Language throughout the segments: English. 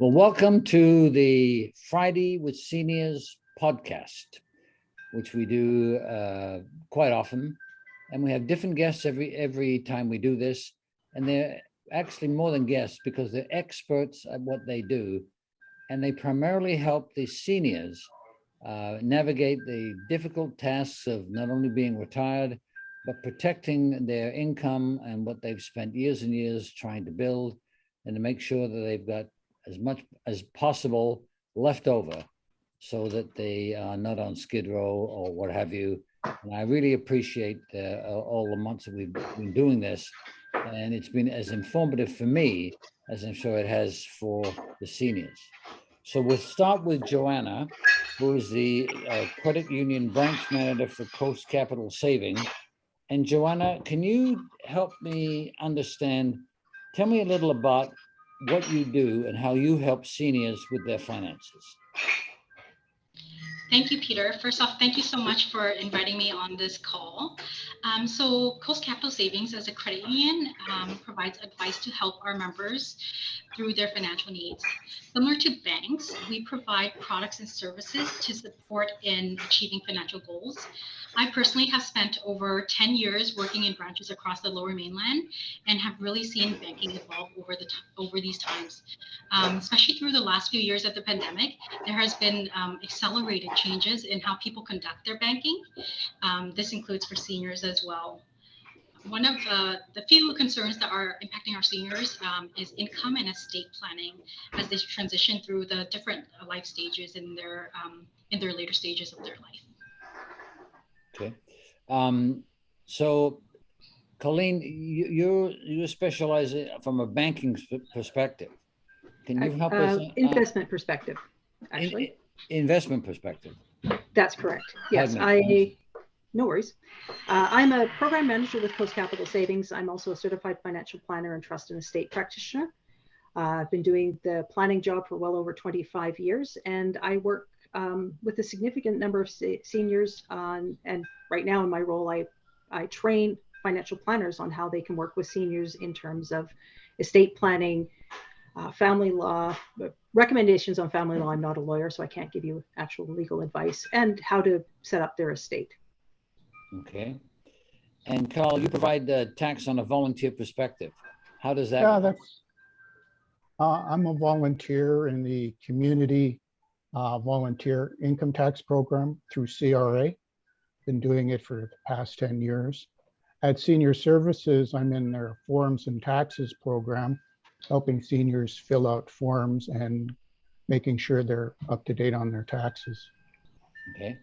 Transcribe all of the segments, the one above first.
Well, welcome to the Friday with Seniors podcast, which we do quite often. And we have different guests every time we do this. And they're actually more than guests because they're experts at what they do. And they primarily help the seniors navigate the difficult tasks of not only being retired, but protecting their income and what they've spent years and years trying to build, and to make sure that they've got as much as possible left over so that they are not on Skid Row or what have you. And I really appreciate all the months that we've been doing this. And it's been as informative for me as I'm sure it has for the seniors. So we'll start with Joanna, who is the credit union branch manager for Coast Capital Savings. And Joanna, can you help me understand, tell me a little about what you do and how you help seniors with their finances. Thank you, Peter. First off, thank you so much for inviting me on this call. So Coast Capital Savings as a credit union provides advice to help our members through their financial needs. Similar to banks, we provide products and services to support in achieving financial goals. I personally have spent over 10 years working in branches across the Lower Mainland and have really seen banking evolve over these times. Especially through the last few years of the pandemic, there has been accelerated changes in how people conduct their banking. This includes for seniors as well. One of the few concerns that are impacting our seniors is income and estate planning as they transition through the different life stages in their later stages of their life. Okay. So Colleen, you specialize from a banking perspective. Can you help us? Investment perspective, actually. Investment perspective. That's correct. Yes, no worries. I'm a program manager with Coast Capital Savings. I'm also a certified financial planner and trust and estate practitioner. I've been doing the planning job for well over 25 years, and I work with a significant number of seniors and right now in my role, I train financial planners on how they can work with seniors in terms of estate planning, family law, recommendations on family law. I'm not a lawyer, so I can't give you actual legal advice, and how to set up their estate. Okay. And Carl, you provide the tax on a volunteer perspective. How does that work? I'm a volunteer in the community volunteer income tax program through CRA. Been doing it for the past 10 years. At Senior Services, I'm in their forms and taxes program, helping seniors fill out forms and making sure they're up to date on their taxes. Okay.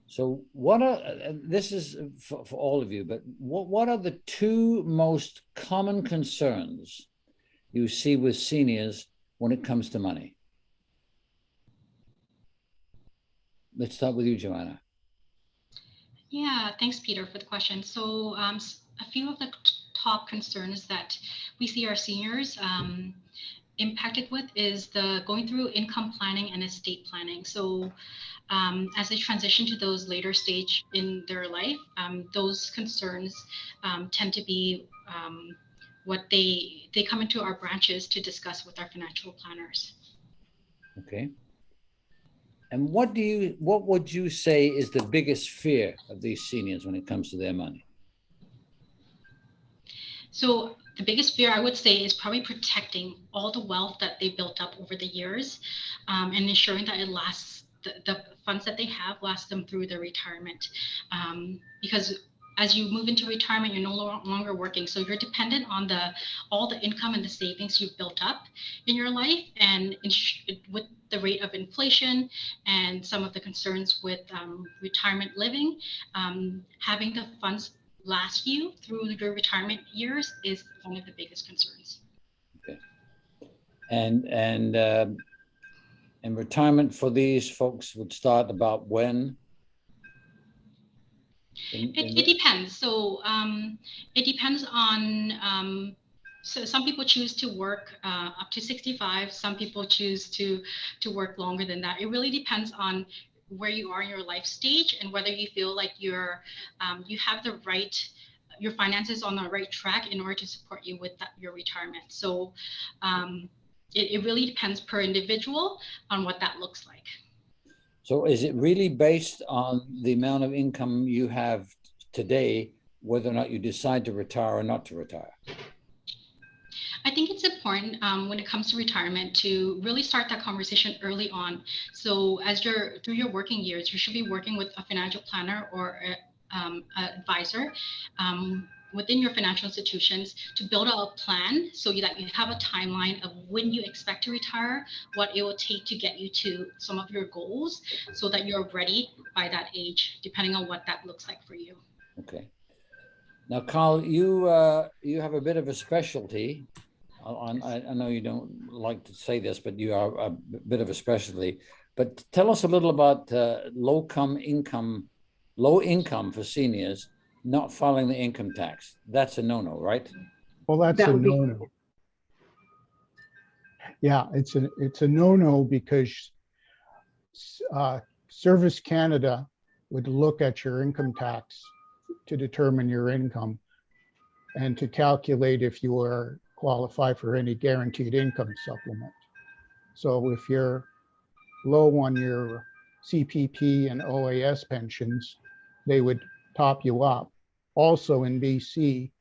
So what are, this is for all of you, but what are the two most common concerns you see with seniors when it comes to money? Let's start with you, Joanna. Yeah, thanks, Peter, for the question. So a few of the top concerns that we see our seniors impacted with is the going through income planning and estate planning. So as they transition to those later stage in their life, those concerns tend to be what they come into our branches to discuss with our financial planners. Okay. And what would you say is the biggest fear of these seniors when it comes to their money? So the biggest fear I would say is probably protecting all the wealth that they built up over the years and ensuring that it lasts, the funds that they have last them through their retirement. Because as you move into retirement, you're no longer working. So you're dependent on all the income and the savings you've built up in your life. And with the rate of inflation and some of the concerns with retirement living, having the funds last you through your retirement years is one of the biggest concerns. Okay. And retirement for these folks would start about when? It depends. So it depends on, so some people choose to work up to 65. Some people choose to work longer than that. It really depends on where you are in your life stage and whether you feel like you have your finances on the right track in order to support you with your retirement. So it really depends per individual on what that looks like. So is it really based on the amount of income you have today, whether or not you decide to retire or not to retire? I think it's important when it comes to retirement to really start that conversation early on. So as you're through your working years, you should be working with a financial planner or an advisor within your financial institutions to build out a plan so that you have a timeline of when you expect to retire, what it will take to get you to some of your goals so that you're ready by that age, depending on what that looks like for you. Okay. Now, Carl, you have a bit of a specialty. I know you don't like to say this, but you are a bit of a specialty. But tell us a little about low income for seniors not filing the income tax. That's a no-no, right? Well, that's a no-no. Yeah, it's a no-no because Service Canada would look at your income tax to determine your income and to calculate if you are qualify for any guaranteed income supplement. So if you're low on your CPP and OAS pensions, they would top you up. Also in BC,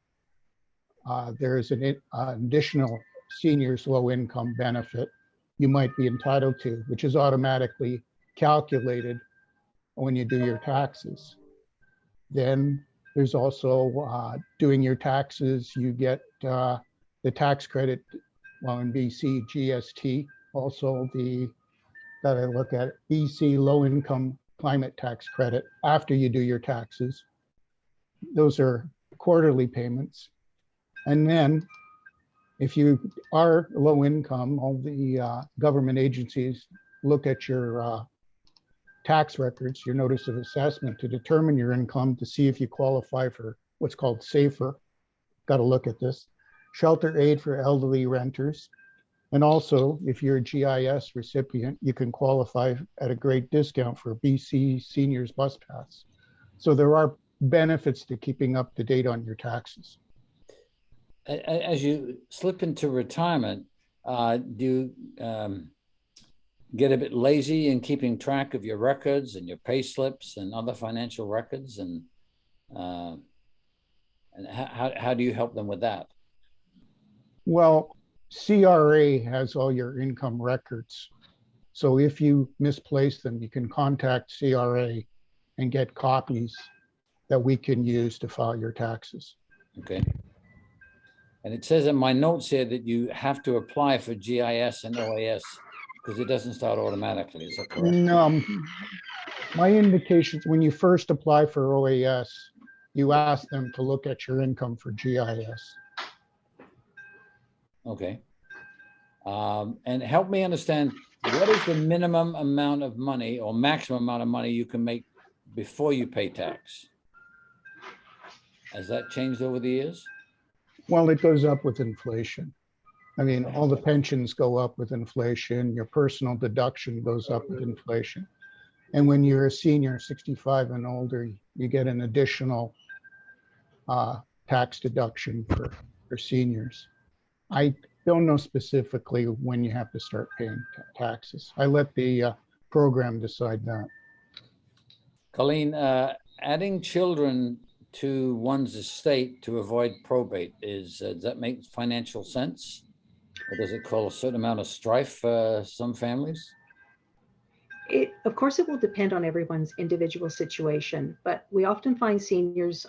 there is an additional seniors low income benefit you might be entitled to, which is automatically calculated when you do your taxes. Then there's also doing your taxes, you get the tax credit, well in BC, GST, also gotta look at BC low income climate tax credit after you do your taxes. Those are quarterly payments. And then if you are low income, all the government agencies look at your tax records, your notice of assessment to determine your income to see if you qualify for what's called SAFER. Got to look at this. Shelter aid for elderly renters. And also, if you're a GIS recipient, you can qualify at a great discount for BC Seniors Bus Pass. So there are benefits to keeping up to date on your taxes. As you slip into retirement, do you get a bit lazy in keeping track of your records and your pay slips and other financial records? And how do you help them with that? Well, CRA has all your income records. So if you misplace them, you can contact CRA and get copies that we can use to file your taxes. Okay. And it says in my notes here that you have to apply for GIS and OAS because it doesn't start automatically. Is that correct? No, my indications, when you first apply for OAS, you ask them to look at your income for GIS. Okay. And help me understand, what is the minimum amount of money or maximum amount of money you can make before you pay tax? Has that changed over the years? Well, it goes up with inflation. I mean, all the pensions go up with inflation. Your personal deduction goes up with inflation. And when you're a senior, 65 and older, you get an additional tax deduction for seniors. I don't know specifically when you have to start paying taxes. I let the program decide that. Colleen, adding children to one's estate to avoid probate does that make financial sense? Or does it cause a certain amount of strife for some families? Of course, it will depend on everyone's individual situation, but we often find seniors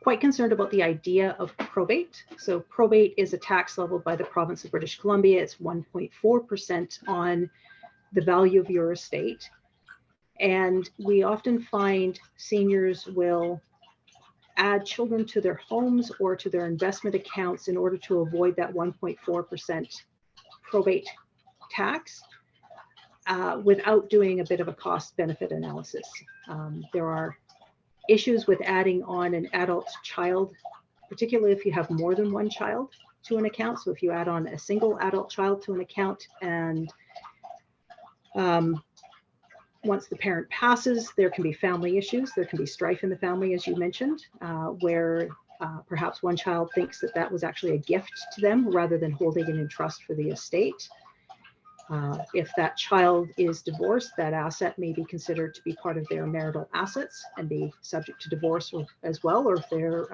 quite concerned about the idea of probate. So probate is a tax leveled by the province of British Columbia. It's 1.4% on the value of your estate. And we often find seniors will add children to their homes or to their investment accounts in order to avoid that 1.4% probate tax without doing a bit of a cost benefit analysis. There are issues with adding on an adult child, particularly if you have more than one child to an account. So if you add on a single adult child to an account and once the parent passes, there can be family issues. There can be strife in the family, as you mentioned, where Perhaps one child thinks that that was actually a gift to them rather than holding it in trust for the estate. If that child is divorced, that asset may be considered to be part of their marital assets and be subject to divorce as well, or if they're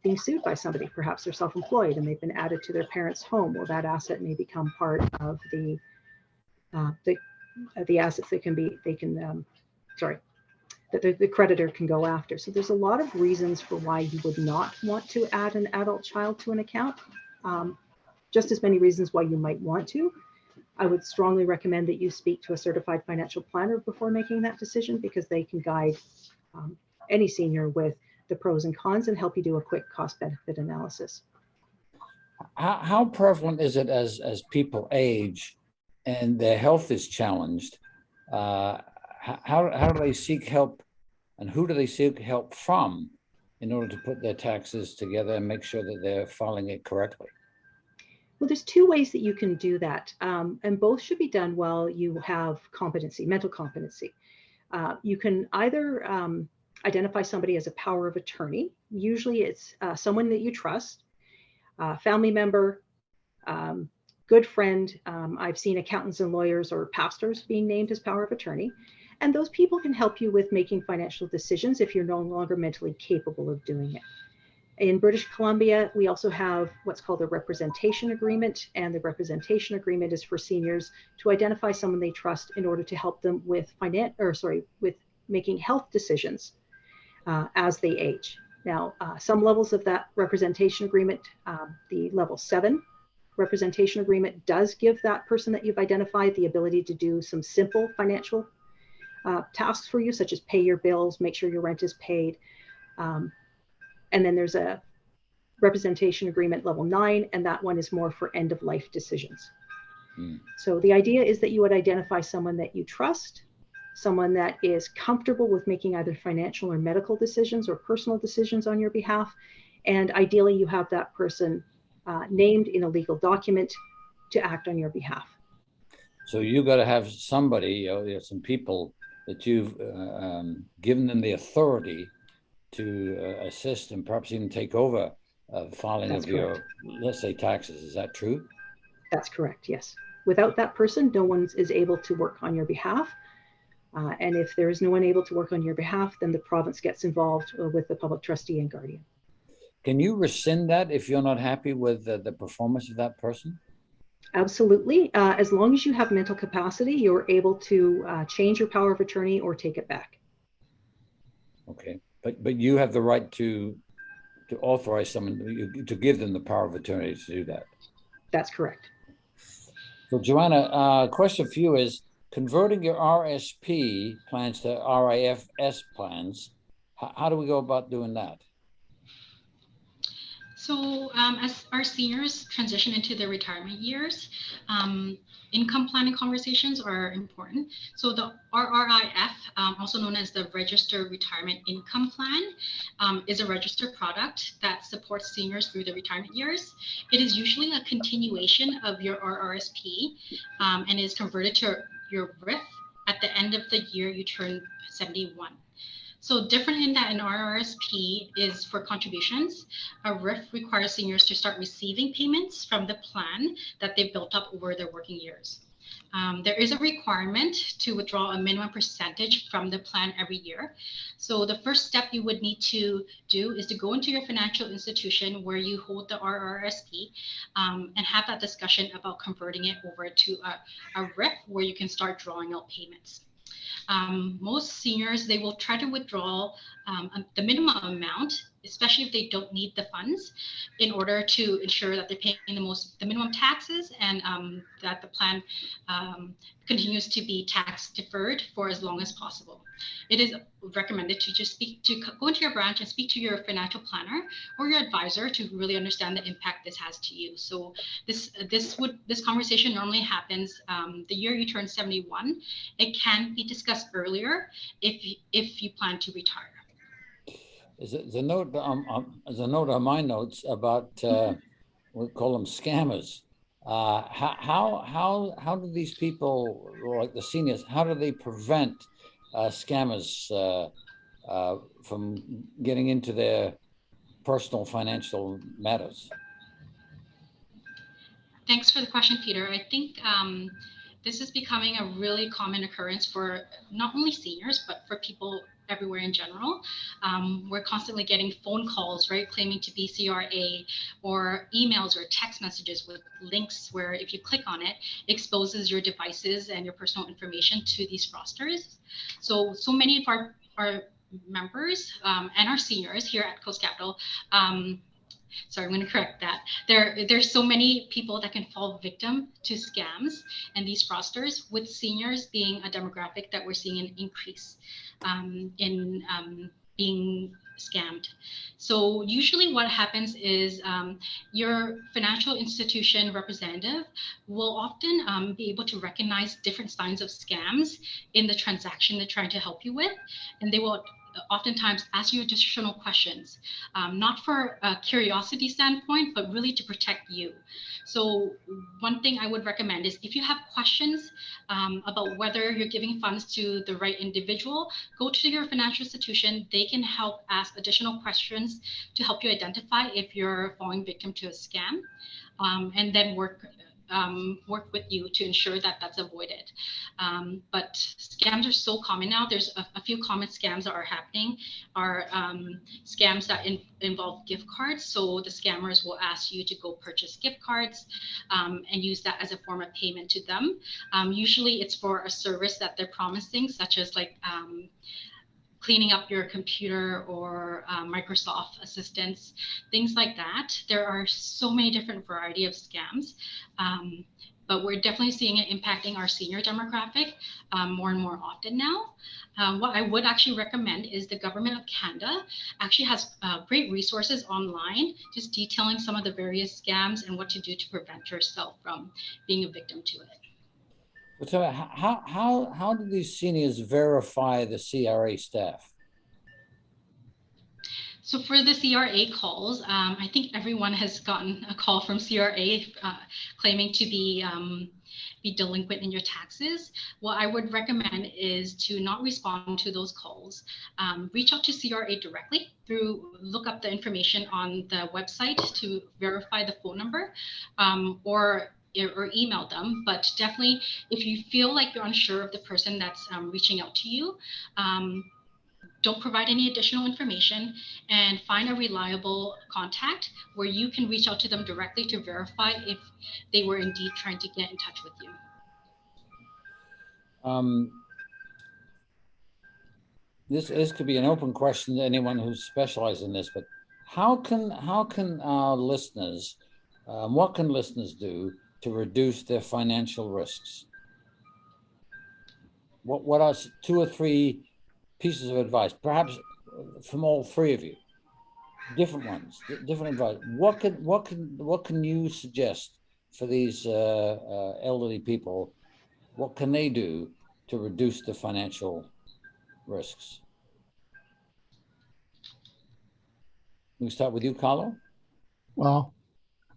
being sued by somebody, perhaps they're self-employed and they've been added to their parents' home, well, that asset may become part of the assets that the creditor can go after. So there's a lot of reasons for why you would not want to add an adult child to an account. Just as many reasons why you might want to. I would strongly recommend that you speak to a certified financial planner before making that decision, because they can guide any senior with the pros and cons and help you do a quick cost-benefit analysis. How prevalent is it as people age and their health is challenged? How do they seek help, and who do they seek help from in order to put their taxes together and make sure that they're filing it correctly? Well, there's two ways that you can do that, and both should be done while you have competency, mental competency. You can either identify somebody as a power of attorney. Usually it's someone that you trust, family member, good friend. I've seen accountants and lawyers or pastors being named as power of attorney. And those people can help you with making financial decisions if you're no longer mentally capable of doing it. In British Columbia, we also have what's called a representation agreement, and the representation agreement is for seniors to identify someone they trust in order to help them with with making health decisions as they age. Now, some levels of that representation agreement, the level 7 representation agreement does give that person that you've identified the ability to do some simple financial tasks for you, such as pay your bills, make sure your rent is paid. And then there's a representation agreement level 9, and that one is more for end of life decisions. So the idea is that you would identify someone that you trust, someone that is comfortable with making either financial or medical decisions or personal decisions on your behalf. And ideally you have that person named in a legal document to act on your behalf. So you got to have somebody, some people that you've given them the authority to assist and perhaps even take over filing of your, let's say, taxes. Is that true? That's correct, yes. Without that person, no one is able to work on your behalf. And if there is no one able to work on your behalf, then the province gets involved with the public trustee and guardian. Can you rescind that if you're not happy with the performance of that person? Absolutely. As long as you have mental capacity, you're able to change your power of attorney or take it back. Okay. But you have the right to authorize someone to give them the power of attorney to do that. That's correct. So Joanna, question for you is, converting your RSP plans to RIFS plans, how do we go about doing that? So as our seniors transition into their retirement years, income planning conversations are important. So the RRIF, also known as the Registered Retirement Income Plan, is a registered product that supports seniors through the retirement years. It is usually a continuation of your RRSP and is converted to your RRIF at the end of the year you turn 71. So different in that an RRSP is for contributions. A RRIF requires seniors to start receiving payments from the plan that they've built up over their working years. There is a requirement to withdraw a minimum percentage from the plan every year. So the first step you would need to do is to go into your financial institution where you hold the RRSP and have that discussion about converting it over to a RRIF where you can start drawing out payments. Most seniors, they will try to withdraw the minimum amount, especially if they don't need the funds, in order to ensure that they're paying the minimum taxes and that the plan continues to be tax deferred for as long as possible. It is recommended to just go into your branch and speak to your financial planner or your advisor to really understand the impact this has to you. So this conversation normally happens the year you turn 71. It can be discussed earlier if you plan to retire. There's a note on my notes about we call them scammers. How do these people, like the seniors, how do they prevent scammers from getting into their personal financial matters? Thanks for the question, Peter. I think this is becoming a really common occurrence for not only seniors, but for people everywhere in general. We're constantly getting phone calls, right, claiming to be CRA, or emails or text messages with links where if you click on it, it exposes your devices and your personal information to these fraudsters. So many of our members and our seniors here at Coast Capital, sorry, I'm going to correct that. There's so many people that can fall victim to scams and these fraudsters, with seniors being a demographic that we're seeing an increase in being scammed. So usually what happens is your financial institution representative will often be able to recognize different signs of scams in the transaction they're trying to help you with, and they will oftentimes ask you additional questions, not for a curiosity standpoint, but really to protect you. So one thing I would recommend is if you have questions about whether you're giving funds to the right individual, go to your financial institution. They can help ask additional questions to help you identify if you're falling victim to a scam, and then work with you to ensure that that's avoided. But scams are so common now. There's a few common scams that are happening are scams that involve gift cards. So the scammers will ask you to go purchase gift cards and use that as a form of payment to them. Usually it's for a service that they're promising, such as like cleaning up your computer or Microsoft assistance, things like that. There are so many different variety of scams, but we're definitely seeing it impacting our senior demographic more and more often now. What I would actually recommend is the Government of Canada actually has great resources online, just detailing some of the various scams and what to do to prevent yourself from being a victim to it. So how do these seniors verify the CRA staff? So for the CRA calls, I think everyone has gotten a call from CRA claiming to be delinquent in your taxes. What I would recommend is to not respond to those calls. Reach out to CRA directly look up the information on the website to verify the phone number, or email them. But definitely, if you feel like you're unsure of the person that's reaching out to you, don't provide any additional information, and find a reliable contact where you can reach out to them directly to verify if they were indeed trying to get in touch with you. This could be an open question to anyone who's specialized in this, but how can our listeners, what can listeners do to reduce their financial risks? What are 2 or 3 pieces of advice, perhaps from all 3 of you, different ones, different advice? What can you suggest for these elderly people? What can they do to reduce the financial risks? We start with you, Carlo. Well,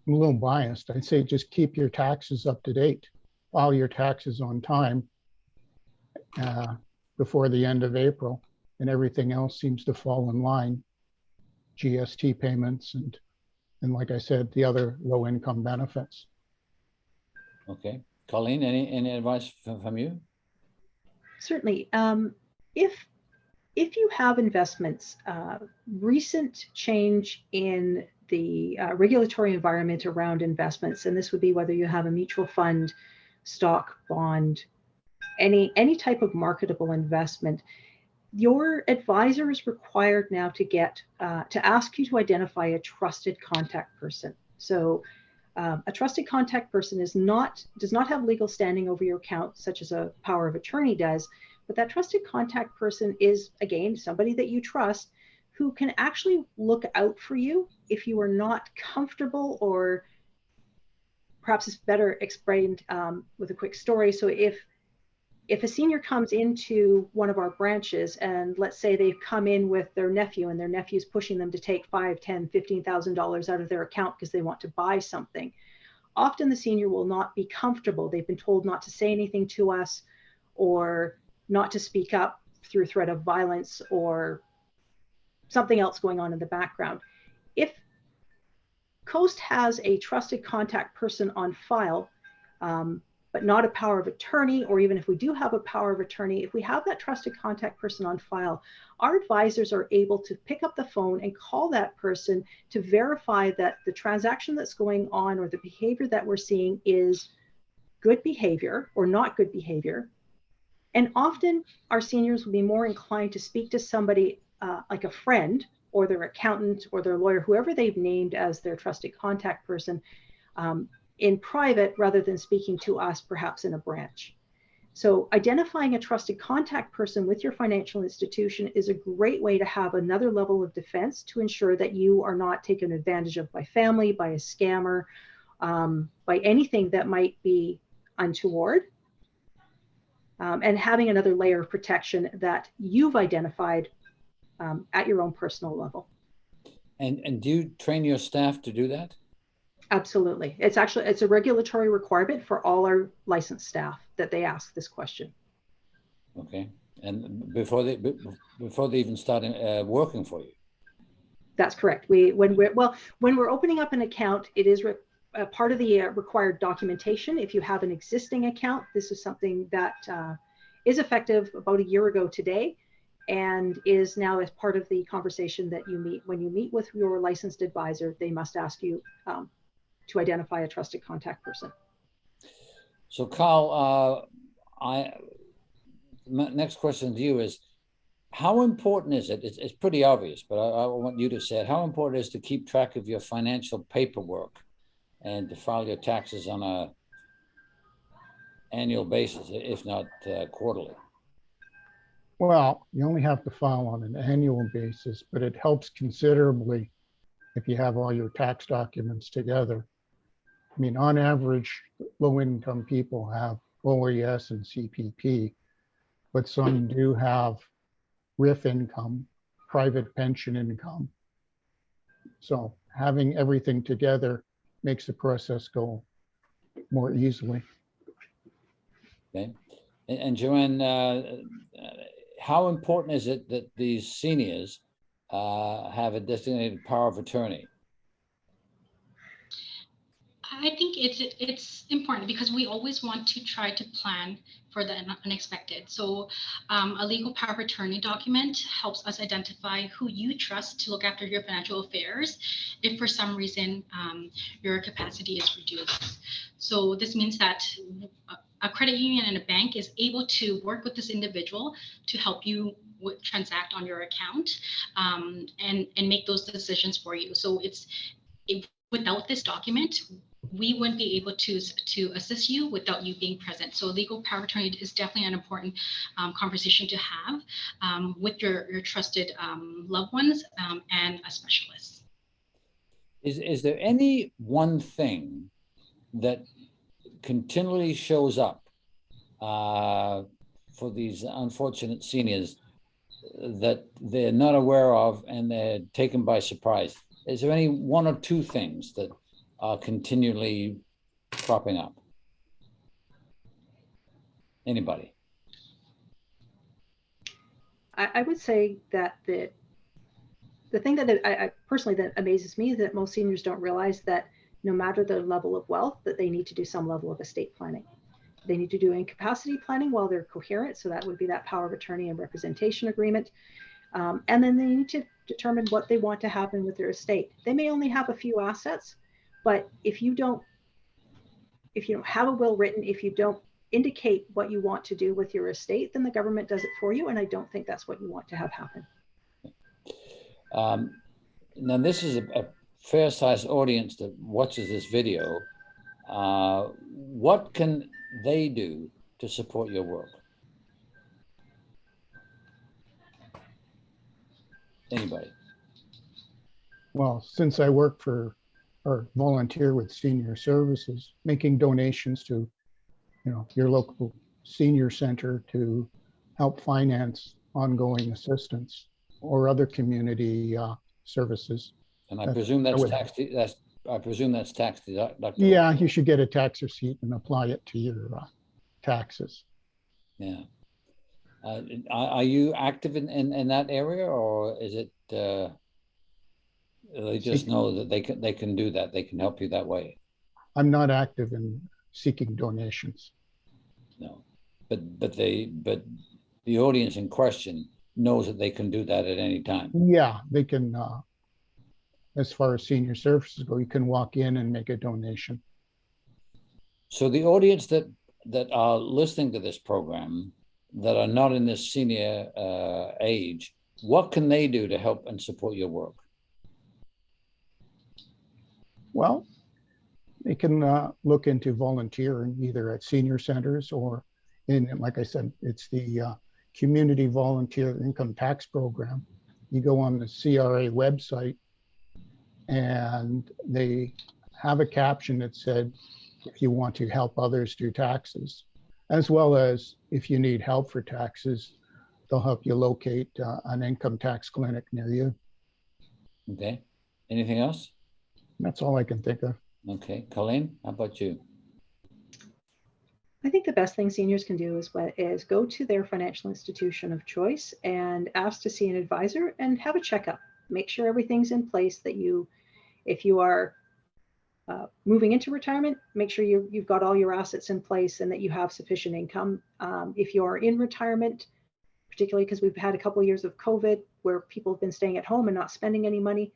I'm a little biased. I'd say just keep your taxes up to date, file your taxes on time before the end of April, and everything else seems to fall in line. GST payments and like I said, the other low income benefits. Okay, Colleen, any advice from you? Certainly. If you have investments, recent change in the regulatory environment around investments, and this would be whether you have a mutual fund, stock, bond, any type of marketable investment, your advisor is required now to ask you to identify a trusted contact person. So a trusted contact person does not have legal standing over your account, such as a power of attorney does, but that trusted contact person is, again, somebody that you trust, who can actually look out for you if you are not comfortable, or perhaps it's better explained with a quick story. So if a senior comes into one of our branches, and let's say they've come in with their nephew, and their nephew's pushing them to take $5,000, $10,000, $15,000 out of their account because they want to buy something, often the senior will not be comfortable. They've been told not to say anything to us, or not to speak up through threat of violence or something else going on in the background. if Coast has a trusted contact person on file, but not a power of attorney, or even if we do have a power of attorney, if we have that trusted contact person on file, our advisors are able to pick up the phone and call that person to verify that the transaction that's going on or the behavior that we're seeing is good behavior or not good behavior. And often our seniors will be more inclined to speak to somebody like a friend or their accountant or their lawyer, whoever they've named as their trusted contact person, in private rather than speaking to us perhaps in a branch. So identifying a trusted contact person with your financial institution is a great way to have another level of defense to ensure that you are not taken advantage of by family, by a scammer, by anything that might be untoward. And having another layer of protection that you've identified at your own personal level. And do you train your staff to do that? Absolutely. It's a regulatory requirement for all our licensed staff that they ask this question. Okay. And before they even start working for you? That's correct. When we're opening up an account, it is part of the required documentation. If you have an existing account, this is something that is effective about a year ago today, and is now as part of the conversation that you meet. When you meet with your licensed advisor, they must ask you to identify a trusted contact person. So Carl, my next question to you is, how important is it? It's pretty obvious, but I want you to say it. How important is it to keep track of your financial paperwork and to file your taxes on an annual basis, if not quarterly? Well, you only have to file on an annual basis, but it helps considerably if you have all your tax documents together. I mean, on average, low-income people have OAS and CPP, but some do have RRIF income, private pension income. So having everything together makes the process go more easily. Okay. And Joanne, how important is it that these seniors have a designated power of attorney? I think it's important because we always want to try to plan for the unexpected. So a legal power of attorney document helps us identify who you trust to look after your financial affairs if for some reason your capacity is reduced. So this means that a credit union and a bank is able to work with this individual to help you transact on your account and make those decisions for you. So without this document, we wouldn't be able to assist you without you being present. So legal power of attorney is definitely an important conversation to have with your trusted loved ones and a specialist. Is there any one thing that continually shows up for these unfortunate seniors that they're not aware of and they're taken by surprise? Is there any one or two things that are continually cropping up? Anybody? I would say that the thing that I personally that amazes me is that most seniors don't realize that no matter their level of wealth, that they need to do some level of estate planning. They need to do incapacity planning while they're coherent. So that would be that power of attorney and representation agreement. And then they need to determine what they want to happen with their estate. They may only have a few assets, but if you don't have a will written, if you don't indicate what you want to do with your estate, then the government does it for you. And I don't think that's what you want to have happen. Now, this is a fair-sized audience that watches this video. What can they do to support your work? Anybody? Well, since I work for or volunteer with senior services, making donations to, your local senior center to help finance ongoing assistance or other community services. And I presume that's tax deductible. Yeah, you should get a tax receipt and apply it to your taxes. Yeah. Are you active in that area, or is it? They just know that they can do that. They can help you that way. I'm not active in seeking donations. No, but the audience in question knows that they can do that at any time. Yeah, they can. As far as senior services go, you can walk in and make a donation. So the audience that are listening to this program that are not in this senior age, what can they do to help and support your work? Well, they can look into volunteering either at senior centers or in, like I said, it's the Community Volunteer Income Tax Program. You go on the CRA website and they have a caption that said, if you want to help others do taxes, as well as if you need help for taxes, they'll help you locate an income tax clinic near you. Okay. Anything else? That's all I can think of. Okay. Colleen, how about you? I think the best thing seniors can do is go to their financial institution of choice and ask to see an advisor and have a checkup. Make sure everything's in place, that if you are moving into retirement, make sure you've got all your assets in place and that you have sufficient income. If you're in retirement, particularly because we've had a couple of years of COVID where people have been staying at home and not spending any money,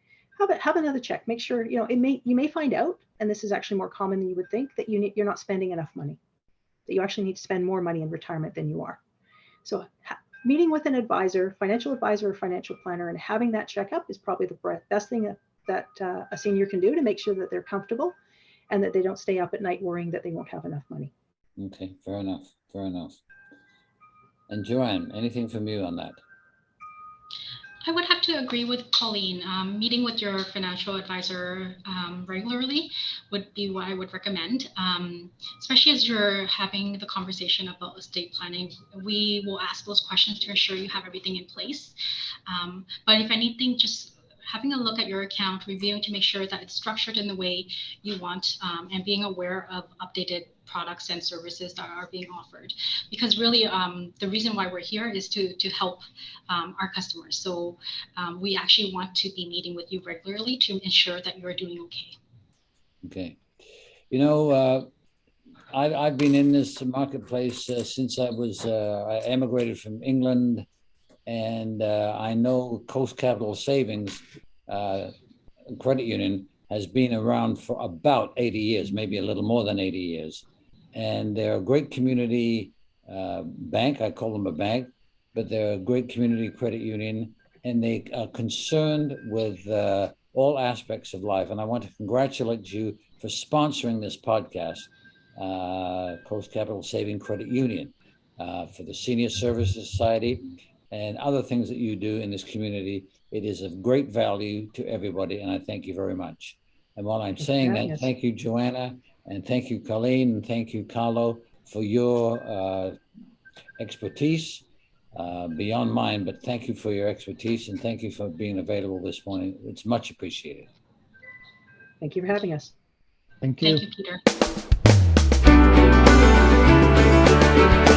have another check. Make sure, you may find out, and this is actually more common than you would think, that you're not spending enough money, that you actually need to spend more money in retirement than you are. So meeting with an advisor, financial advisor or financial planner, and having that checkup is probably the best thing that a senior can do to make sure that they're comfortable and that they don't stay up at night worrying that they won't have enough money. Okay, fair enough. And Joanne, anything from you on that? I would have to agree with Colleen. Meeting with your financial advisor regularly would be what I would recommend, especially as you're having the conversation about estate planning. We will ask those questions to ensure you have everything in place. But if anything, just having a look at your account, reviewing to make sure that it's structured in the way you want, and being aware of updated products and services that are being offered. Because really, the reason why we're here is to help our customers. So we actually want to be meeting with you regularly to ensure that you're doing okay. Okay. I've been in this marketplace since I emigrated from England, and I know Coast Capital Savings Credit Union has been around for about 80 years, maybe a little more than 80 years. And they're a great community bank. I call them a bank, but they're a great community credit union, and they are concerned with all aspects of life. And I want to congratulate you for sponsoring this podcast, Coast Capital Saving Credit Union, for the Senior Services Society and other things that you do in this community. It is of great value to everybody, and I thank you very much. And while I'm saying that, thank you, Joanna, and thank you, Colleen, and thank you, Carlo, for your expertise, beyond mine, but thank you for your expertise, and thank you for being available this morning. It's much appreciated. Thank you for having us. Thank you. Thank you, Peter.